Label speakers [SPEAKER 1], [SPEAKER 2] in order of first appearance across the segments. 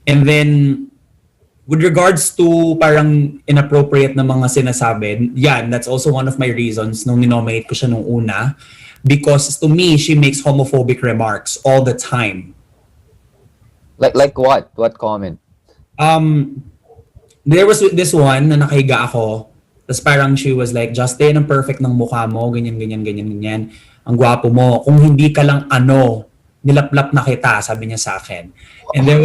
[SPEAKER 1] And then, with regards to parang inappropriate na mga sinasabi, yeah, that's also one of my reasons nung ninominate ko siya nung una. Because to me, she makes homophobic remarks all the time.
[SPEAKER 2] Like what? What comment?
[SPEAKER 1] There was this one na nakahiga ako. Tapos parang she was like, Justin, ang perfect ng mukha mo, ganyan, ganyan, ganyan, ganyan. Ang gwapo mo. Kung hindi ka lang nilaplap na kita, sabi niya sa akin. And there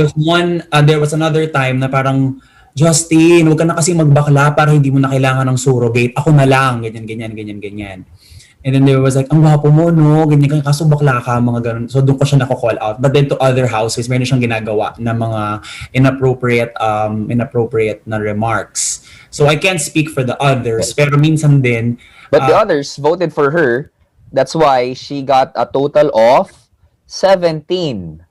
[SPEAKER 1] was another time na parang, Justin, huwag ka na kasi magbakla para hindi mo na kailangan ng surrogate. Ako na lang, ganyan, ganyan, ganyan, ganyan. And then there was like, ang gwapo mo, no? Ganyan ka, kaso bakla ka, mga ganun. So doon ko siya nako-call out. But then to other houses, meron siyang ginagawa na mga inappropriate na remarks. So I can't speak for the others, pero minsan din...
[SPEAKER 2] But the others voted for her. That's why she got a total of 17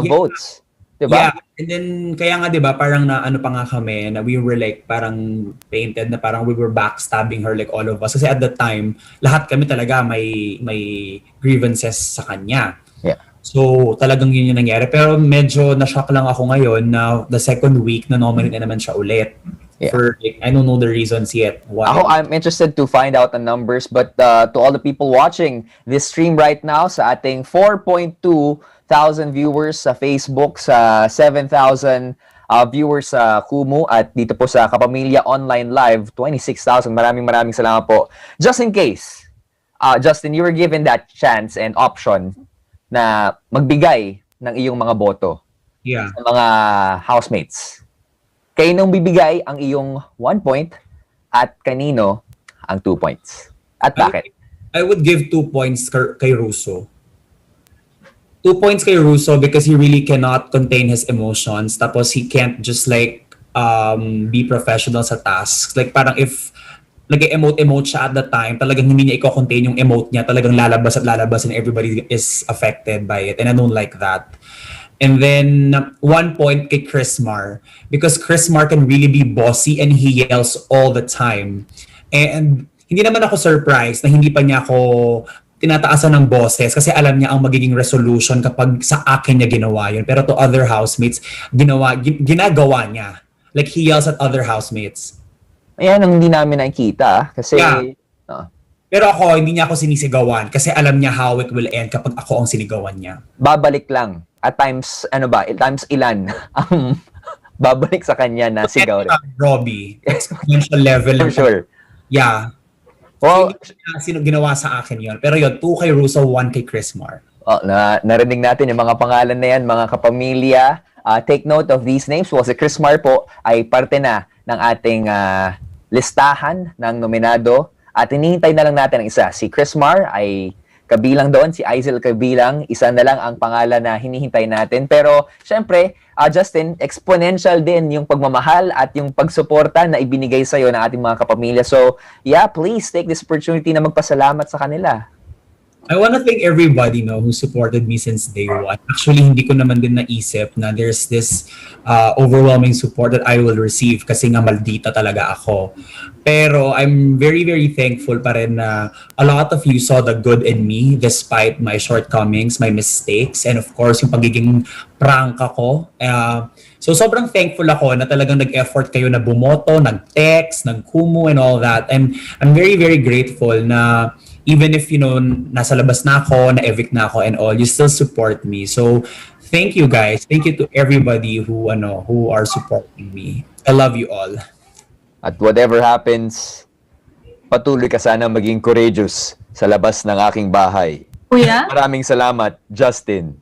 [SPEAKER 2] votes. Diba?
[SPEAKER 1] Yeah, and then kaya nga 'di ba parang na ano pa nga kami na we were like parang painted na parang we were backstabbing her like all of us kasi at that time lahat kami talaga may grievances sa kanya.
[SPEAKER 2] Yeah.
[SPEAKER 1] So talagang yun yung nangyari pero medyo na-shock lang ako ngayon na the second week na nominate na naman siya ulit.
[SPEAKER 2] Yeah.
[SPEAKER 1] For like, I don't know the reasons yet. Why.
[SPEAKER 2] I'm interested to find out the numbers, but to all the people watching this stream right now sa ating 4.2 thousand viewers sa Facebook, sa 7,000 viewers sa Kumu, at dito po sa Kapamilya Online Live, 26,000. Maraming salamat po. Just in case, Justin, you were given that chance and option na magbigay ng iyong mga boto sa mga housemates. Kaninong bibigay ang iyong 1 point at kanino ang 2 points? At bakit?
[SPEAKER 1] I would give 2 points kay Russo. 2 points kay Russo because he really cannot contain his emotions. Tapos he can't just like be professional sa tasks. Like parang if nag-emote siya at the time, talagang hindi niya i-contain yung emote niya. Talagang lalabas at lalabas and everybody is affected by it. And I don't like that. And then 1 point kay Chris Mar because Chris Mar can really be bossy and he yells all the time. And hindi naman ako surprised na hindi pa niya ako tinataasan ng boses kasi alam niya ang magiging resolution kapag sa akin niya ginawa yun. Pero to other housemates, ginagawa niya. Like he yells at other housemates.
[SPEAKER 2] Ayan ang hindi namin nakikita kasi...
[SPEAKER 1] Yeah. Pero ako, hindi niya ako sinisigawan kasi alam niya how it will end kapag ako ang sinigawan niya.
[SPEAKER 2] Babalik lang. At times, times ilan ang babalik sa kanya na sigaw rin.
[SPEAKER 1] Robbie, exponential level.
[SPEAKER 2] For sure.
[SPEAKER 1] Yeah.
[SPEAKER 2] Well,
[SPEAKER 1] sino ginawa sa akin yun. Pero yun, 2 kay Russo, 1 kay Chris Mar.
[SPEAKER 2] Narinig natin yung mga pangalan na yan, mga kapamilya. Take note of these names. Well, si Chris Mar po ay parte na ng ating listahan ng nominado. At hinihintay na lang natin ang isa. Si Chris Mar ay kabilang doon, si Aizel kabilang. Isa na lang ang pangalan na hinihintay natin. Pero, syempre, Justin, exponential din yung pagmamahal at yung pagsuporta na ibinigay sa'yo ng ating mga kapamilya. So, yeah, please take this opportunity na magpasalamat sa kanila.
[SPEAKER 1] I want to thank everybody who supported me since day one. Actually, hindi ko naman din naisip na there's this overwhelming support that I will receive kasi nga maldita talaga ako. Pero I'm very, very thankful pa rin na a lot of you saw the good in me despite my shortcomings, my mistakes, and of course, yung pagiging prank ako. So sobrang thankful ako na talagang nag-effort kayo na bumoto, nag-text, nag-kumu and all that. I'm very, very grateful na even if, nasa labas na ako, na-evict na ako and all, you still support me. So, thank you guys. Thank you to everybody who are supporting me. I love you all.
[SPEAKER 2] At whatever happens, patuloy ka sana maging courageous sa labas ng aking bahay.
[SPEAKER 3] Kuya?
[SPEAKER 2] Maraming salamat, Justin.